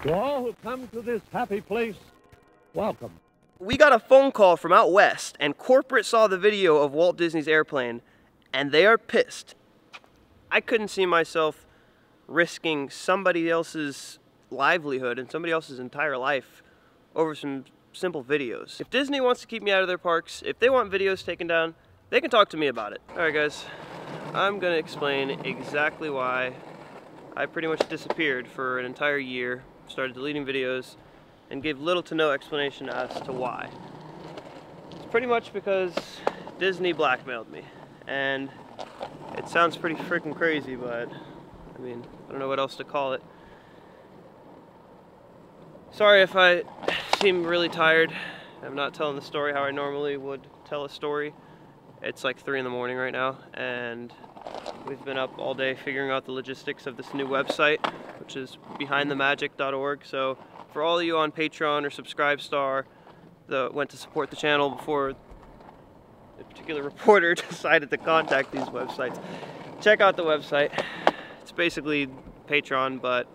To all who come to this happy place, welcome. We got a phone call from out west, and corporate saw the video of Walt Disney's airplane, and they are pissed. I couldn't see myself risking somebody else's livelihood and somebody else's entire life over some simple videos. If Disney wants to keep me out of their parks, if they want videos taken down, they can talk to me about it. Alright guys, I'm gonna explain exactly why I pretty much disappeared for an entire year, started deleting videos, and gave little to no explanation as to why. It's pretty much because Disney blackmailed me. And it sounds pretty freaking crazy, but I mean, I don't know what else to call it. Sorry if I seem really tired. I'm not telling the story how I normally would tell a story. It's like 3 in the morning right now, and we've been up all day figuring out the logistics of this new website, which is behindthemagic.org. So for all of you on Patreon or Subscribestar that went to support the channel before a particular reporter decided to contact these websites, check out the website. It's basically Patreon, but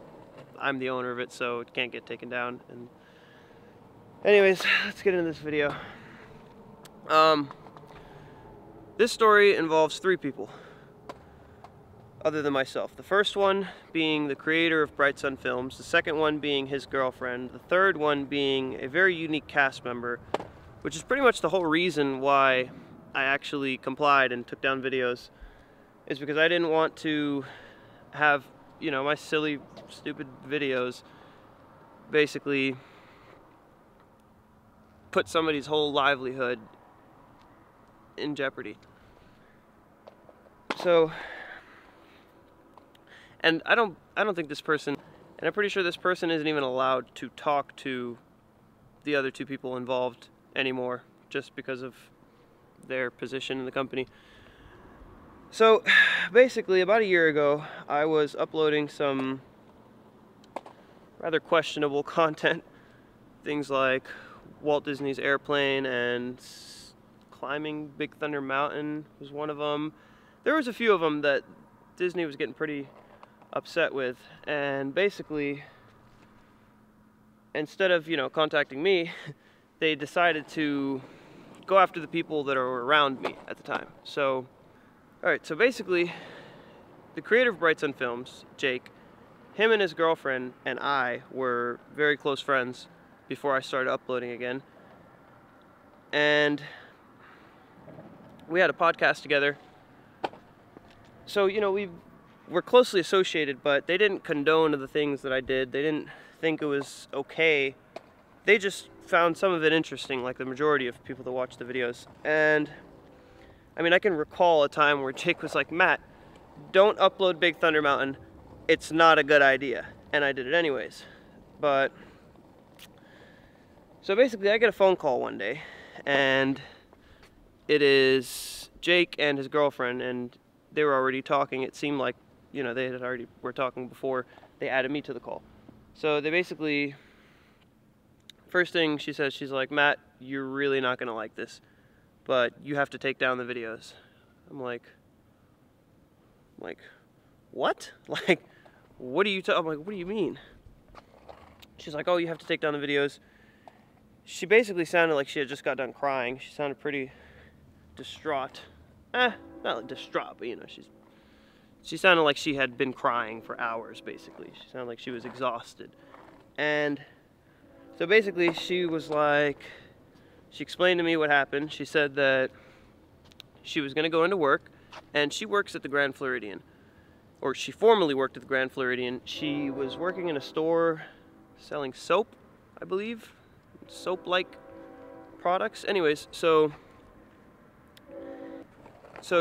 I'm the owner of it, so it can't get taken down. And anyways, let's get into this video. This story involves 3 people other than myself. The first one being the creator of Bright Sun Films, the second one being his girlfriend, the third one being a very unique cast member, which is pretty much the whole reason why I actually complied and took down videos, is because I didn't want to have, you know, my silly, stupid videos basically put somebody's whole livelihood in jeopardy. So, and I don't think this person, and I'm pretty sure this person isn't even allowed to talk to the other 2 people involved anymore, just because of their position in the company. So basically, about a year ago, I was uploading some rather questionable content, things like Walt Disney's airplane and climbing Big Thunder Mountain was one of them. There was a few of them that Disney was getting pretty upset with, and basically, instead of, you know, contacting me, they decided to go after the people that are around me at the time. So, alright, so basically, the creator of Bright Sun Films, Jake, him and his girlfriend and I were very close friends before I started uploading again. And we had a podcast together. So, you know, we're closely associated, but they didn't condone the things that I did. They didn't think it was okay. They just found some of it interesting, like the majority of people that watch the videos. And I mean, I can recall a time where Jake was like, "Matt, don't upload Big Thunder Mountain. It's not a good idea." And I did it anyways. But so basically, I get a phone call one day, and it is Jake and his girlfriend, and they were already talking. It seemed like, you know, they had already were talking before they added me to the call. So they basically, first thing she says, she's like, "Matt, you're really not gonna like this, but you have to take down the videos." I'm like, what? Like, what are you I'm like, what do you mean? She's like, "Oh, you have to take down the videos." She basically sounded like she had just got done crying. She sounded pretty distraught. Not like distraught, but you know, she sounded like she had been crying for hours, basically. She sounded like she was exhausted. And so basically she was like, she explained to me what happened. She said that she was gonna go into work, and she works at the Grand Floridian, or she formerly worked at the Grand Floridian. She was working in a store selling soap, I believe, soap-like products. Anyways, so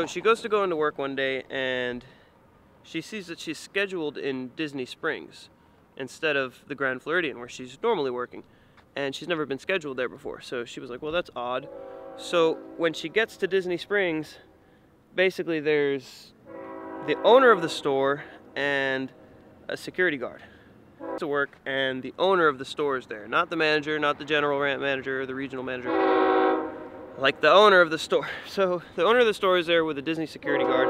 she goes to go into work one day, and she sees that she's scheduled in Disney Springs instead of the Grand Floridian, where she's normally working. And she's never been scheduled there before. So she was like, well, that's odd. So when she gets to Disney Springs, basically there's the owner of the store and a security guard to work, and the owner of the store is there. Not the manager, not the general manager, or the regional manager. Like the owner of the store. So the owner of the store is there with a Disney security guard.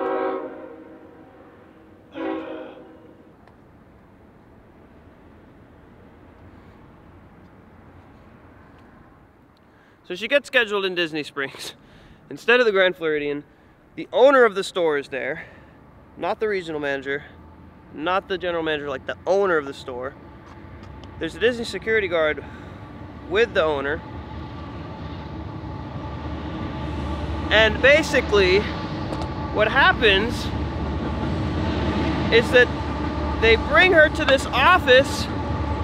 So she gets scheduled in Disney Springs instead of the Grand Floridian. The owner of the store is there, not the regional manager, not the general manager, like the owner of the store. There's a Disney security guard with the owner. And basically, what happens is that they bring her to this office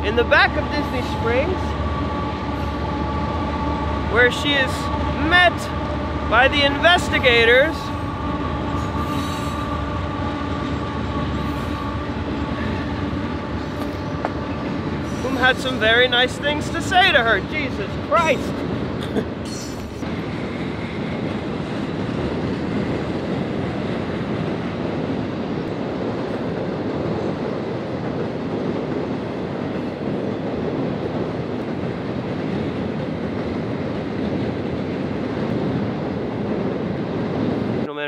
in the back of Disney Springs, where she is met by the investigators whom had some very nice things to say to her. Jesus Christ!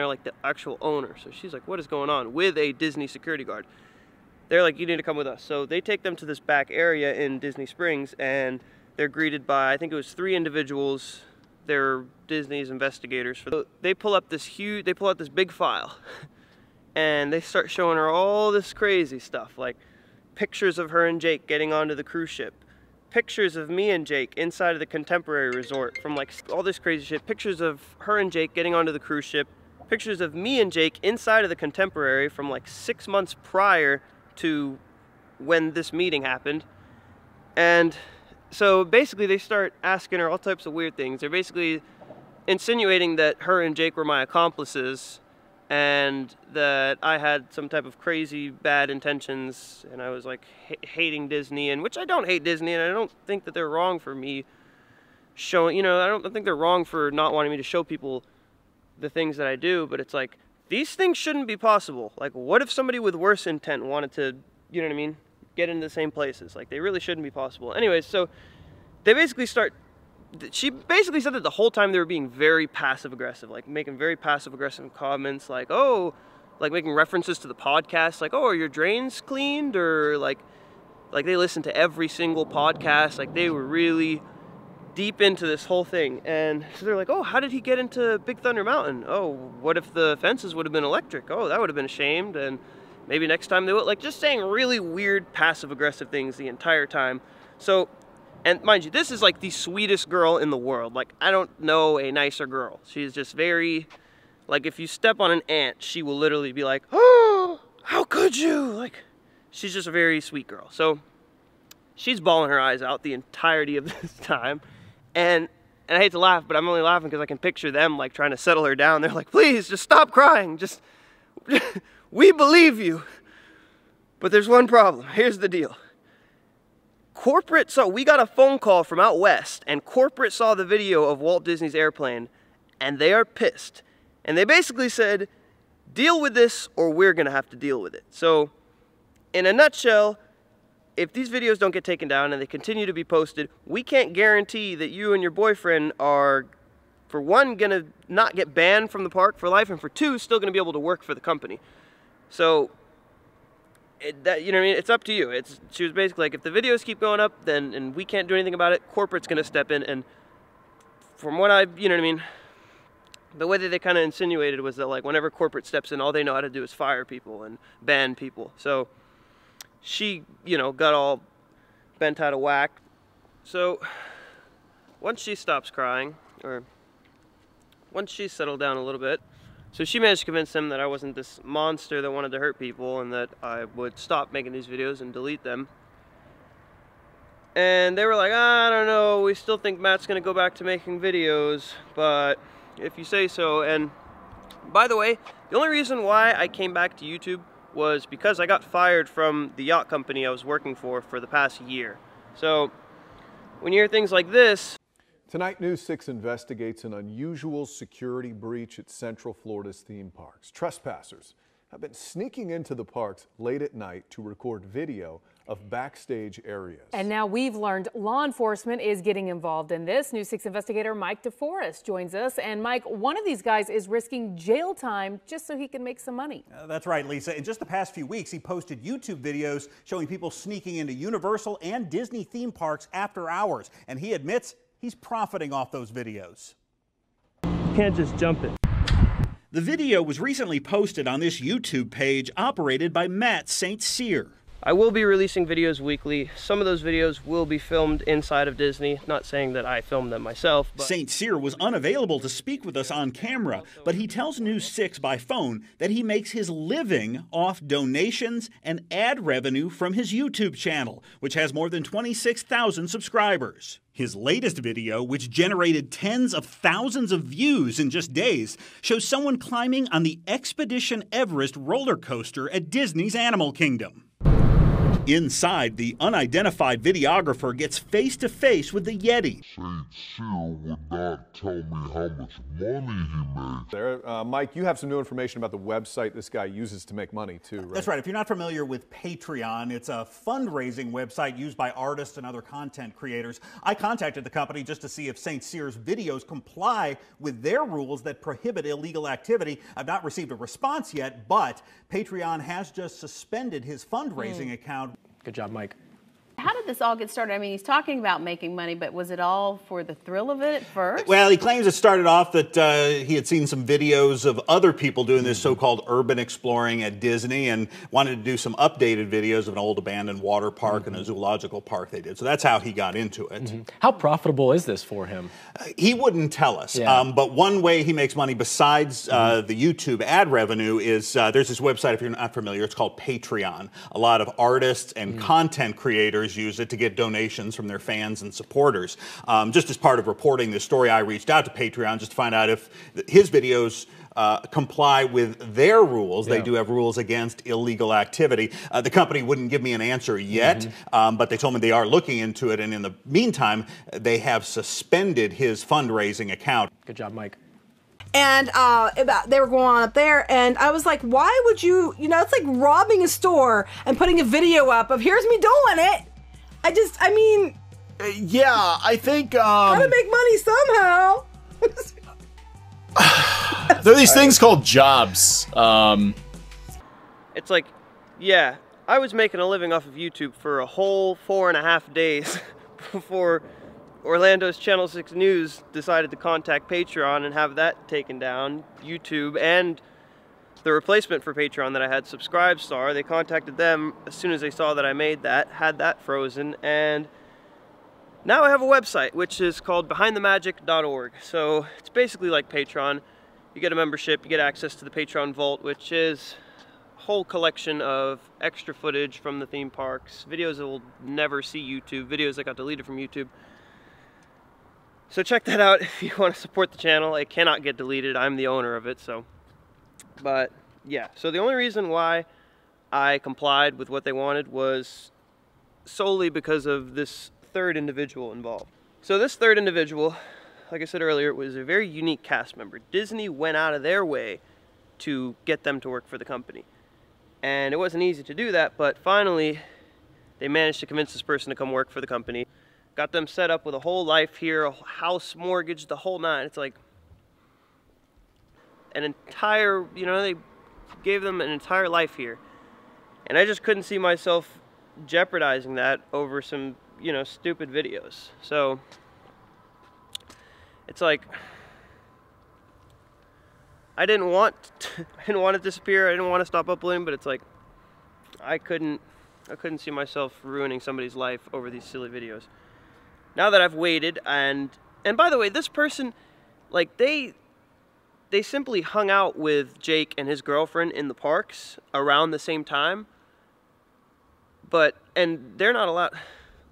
Like the actual owner. So she's like, what is going on? With a Disney security guard. They're like, you need to come with us. So they take them to this back area in Disney Springs, and they're greeted by, I think it was 3 individuals. They're Disney's investigators. So they pull up this big file and they start showing her all this crazy stuff, like pictures of her and Jake getting onto the cruise ship, pictures of me and Jake inside of the Contemporary Resort, from like all this crazy shit, pictures of her and Jake getting onto the cruise ship, pictures of me and Jake inside of the Contemporary from like 6 months prior to when this meeting happened. And so basically they start asking her all types of weird things. They're basically insinuating that her and Jake were my accomplices and that I had some type of crazy bad intentions, and I was like hating Disney, and which I don't hate Disney, and I don't think that they're wrong for me showing, you know, I don't think they're wrong for not wanting me to show people the things that I do, but it's like, these things shouldn't be possible. Like, what if somebody with worse intent wanted to, you know what I mean, get into the same places? Like, they really shouldn't be possible. Anyways, so they basically she basically said that the whole time they were being very passive-aggressive, like making very passive-aggressive comments, like, oh, like making references to the podcast, like, oh, are your drains cleaned? Or like they listened to every single podcast, like they were really deep into this whole thing. And so they're like, oh, how did he get into Big Thunder Mountain? Oh, what if the fences would have been electric? Oh, that would have been ashamed, and maybe next time they would, like, just saying really weird passive-aggressive things the entire time. So, and mind you, this is like the sweetest girl in the world. Like, I don't know a nicer girl. She's just very, like, if you step on an ant, she will literally be like, oh, how could you? Like, she's just a very sweet girl. So she's bawling her eyes out the entirety of this time. And I hate to laugh, but I'm only laughing because I can picture them like trying to settle her down. They're like, please, just stop crying. Just, we believe you. But there's one problem. Here's the deal. Corporate, so we got a phone call from out west, and corporate saw the video of Walt Disney's airplane, and they are pissed. And they basically said, deal with this or we're gonna have to deal with it. So, in a nutshell, if these videos don't get taken down and they continue to be posted, we can't guarantee that you and your boyfriend are, for one, gonna not get banned from the park for life, and for two, still gonna be able to work for the company. So, you know what I mean? It's up to you. She was basically like, if the videos keep going up, then, and we can't do anything about it, corporate's gonna step in. And from what you know what I mean? The way that they kind of insinuated was that, like, whenever corporate steps in, all they know how to do is fire people and ban people. So she, you know, got all bent out of whack. So once she stops crying, or once she settled down a little bit, so she managed to convince them that I wasn't this monster that wanted to hurt people, and that I would stop making these videos and delete them. And they were like, I don't know, we still think Matt's gonna go back to making videos, but if you say so. And by the way, the only reason why I came back to YouTube was because I got fired from the yacht company I was working for the past year. So when you hear things like this. Tonight, News 6 investigates an unusual security breach at Central Florida's theme parks. Trespassers have been sneaking into the parks late at night to record video of backstage areas. And now we've learned law enforcement is getting involved in this. News 6 investigator Mike DeForest joins us. And Mike, one of these guys is risking jail time just so he can make some money. That's right, Lisa. In just the past few weeks, he posted YouTube videos showing people sneaking into Universal and Disney theme parks after hours. And he admits he's profiting off those videos. You can't just jump it. The video was recently posted on this YouTube page operated by Matt St. Cyr. I will be releasing videos weekly. Some of those videos will be filmed inside of Disney. Not saying that I filmed them myself, but St. Cyr was unavailable to speak with us on camera, but he tells News 6 by phone that he makes his living off donations and ad revenue from his YouTube channel, which has more than 26,000 subscribers. His latest video, which generated tens of thousands of views in just days, shows someone climbing on the Expedition Everest roller coaster at Disney's Animal Kingdom. Inside, the unidentified videographer gets face-to-face with the Yeti. St. Cyr would not tell me how much money he makes. There, Mike, you have some new information about the website this guy uses to make money too, right? That's right. If you're not familiar with Patreon, it's a fundraising website used by artists and other content creators. I contacted the company just to see if St. Cyr's videos comply with their rules that prohibit illegal activity. I've not received a response yet, but Patreon has just suspended his fundraising account. Good job, Mike. How did this all get started? I mean, he's talking about making money, but was it all for the thrill of it at first? Well, he claims it started off that he had seen some videos of other people doing this so-called urban exploring at Disney and wanted to do some updated videos of an old abandoned water park and a zoological park they did. So that's how he got into it. How profitable is this for him? He wouldn't tell us. Yeah. But one way he makes money besides the YouTube ad revenue is there's this website, if you're not familiar, it's called Patreon. A lot of artists and content creators use it to get donations from their fans and supporters. Just as part of reporting this story, I reached out to Patreon just to find out if his videos comply with their rules. Yeah. They do have rules against illegal activity. The company wouldn't give me an answer yet, but they told me they are looking into it, and in the meantime, they have suspended his fundraising account. Good job, Mike. And they were going on up there, and I was like, why would you, it's like robbing a store and putting a video up of here's me doing it. Yeah, I think, gotta make money somehow. there are these things called jobs. it's like, yeah, I was making a living off of YouTube for a whole 4.5 days before Orlando's Channel 6 News decided to contact Patreon and have that taken down. YouTube and the replacement for Patreon that I had, Subscribestar, they contacted them as soon as they saw that I made that, had that frozen, and now I have a website which is called BehindTheMagic.org. So it's basically like Patreon. You get a membership, you get access to the Patreon Vault, which is a whole collection of extra footage from the theme parks, videos that will never see YouTube, videos that got deleted from YouTube. So check that out if you want to support the channel. It cannot get deleted. I'm the owner of it, so. But yeah, so the only reason why I complied with what they wanted was solely because of this third individual involved. So this third individual, like I said earlier, was a very unique cast member. Disney went out of their way to get them to work for the company. And it wasn't easy to do that, but finally they managed to convince this person to come work for the company. Got them set up with a whole life here, a house mortgage, the whole nine. It's like an entire, they gave them an entire life here. And I just couldn't see myself jeopardizing that over some, stupid videos. So it's like, I didn't want it to disappear. I didn't want to stop uploading, but it's like, I couldn't see myself ruining somebody's life over these silly videos. Now that I've waited, and by the way, this person, like, they simply hung out with Jake and his girlfriend in the parks around the same time, and they're not allowed.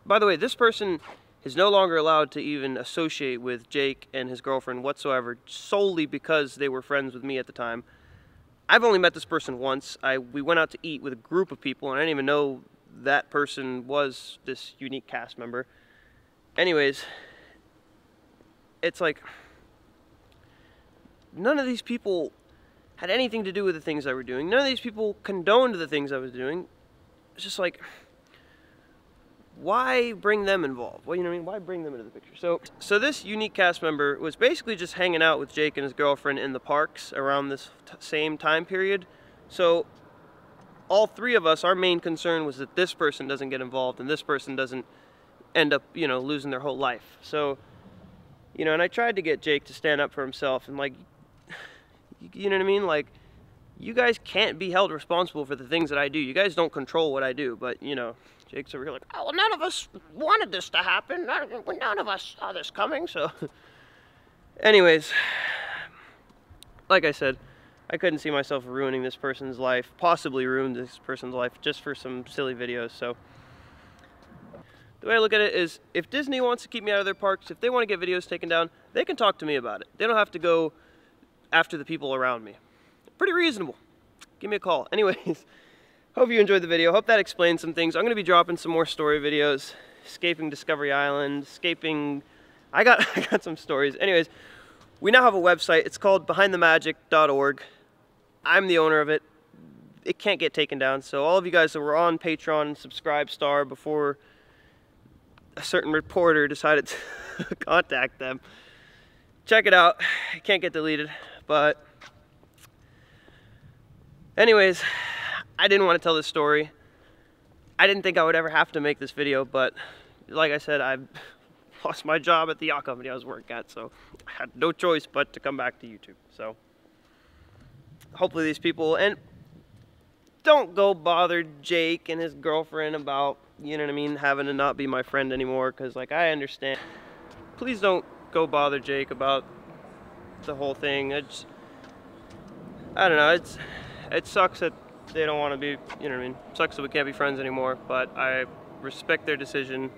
By the way, this person is no longer allowed to even associate with Jake and his girlfriend whatsoever, solely because they were friends with me at the time. I've only met this person once. We went out to eat with a group of people, and I didn't even know that person was this unique cast member. Anyways, it's like, none of these people had anything to do with the things I were doing. None of these people condoned the things I was doing. It's just like, why bring them involved? Well, why bring them into the picture? So this unique cast member was basically just hanging out with Jake and his girlfriend in the parks around this same time period. So all three of us, our main concern was that this person doesn't get involved and this person doesn't end up, losing their whole life. So You know, and I tried to get Jake to stand up for himself and, like, you know what I mean? Like, you guys can't be held responsible for the things that I do. You guys don't control what I do, but, you know, Jake's over here like, oh, well, none of us wanted this to happen. None of us saw this coming, so. Anyways, like I said, I couldn't see myself ruining this person's life, possibly ruin this person's life just for some silly videos, so. The way I look at it is, if Disney wants to keep me out of their parks, if they want to get videos taken down, they can talk to me about it. They don't have to go after the people around me. Pretty reasonable. Give me a call. Anyways, hope you enjoyed the video. Hope that explains some things. I'm going to be dropping some more story videos. Escaping Discovery Island, escaping... I got some stories. Anyways, we now have a website. It's called BehindTheMagic.org. I'm the owner of it. It can't get taken down. So all of you guys that were on Patreon and Subscribestar before a certain reporter decided to contact them, check it out. It can't get deleted, but... Anyways, I didn't want to tell this story. I didn't think I would ever have to make this video, but like I said, I lost my job at the yacht company I was working at, so I had no choice but to come back to YouTube. So hopefully these people, and don't go bother Jake and his girlfriend about, you know what I mean, having to not be my friend anymore, because, like, I understand. Please don't go bother Jake about the whole thing. I don't know, it sucks that they don't want to be, you know what I mean, it sucks that we can't be friends anymore, but I respect their decision.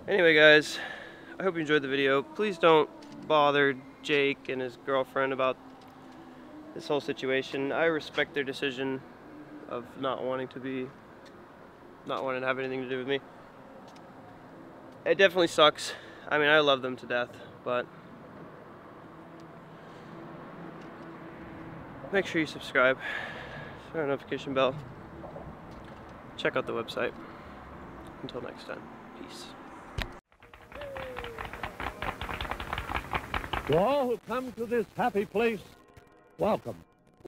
Anyway, guys, I hope you enjoyed the video. Please don't bother Jake and his girlfriend about this whole situation. I respect their decision of not wanting to have anything to do with me. It definitely sucks. I mean, I love them to death, but make sure you subscribe, turn on the notification bell, check out the website. Until next time, peace. To all who come to this happy place, welcome.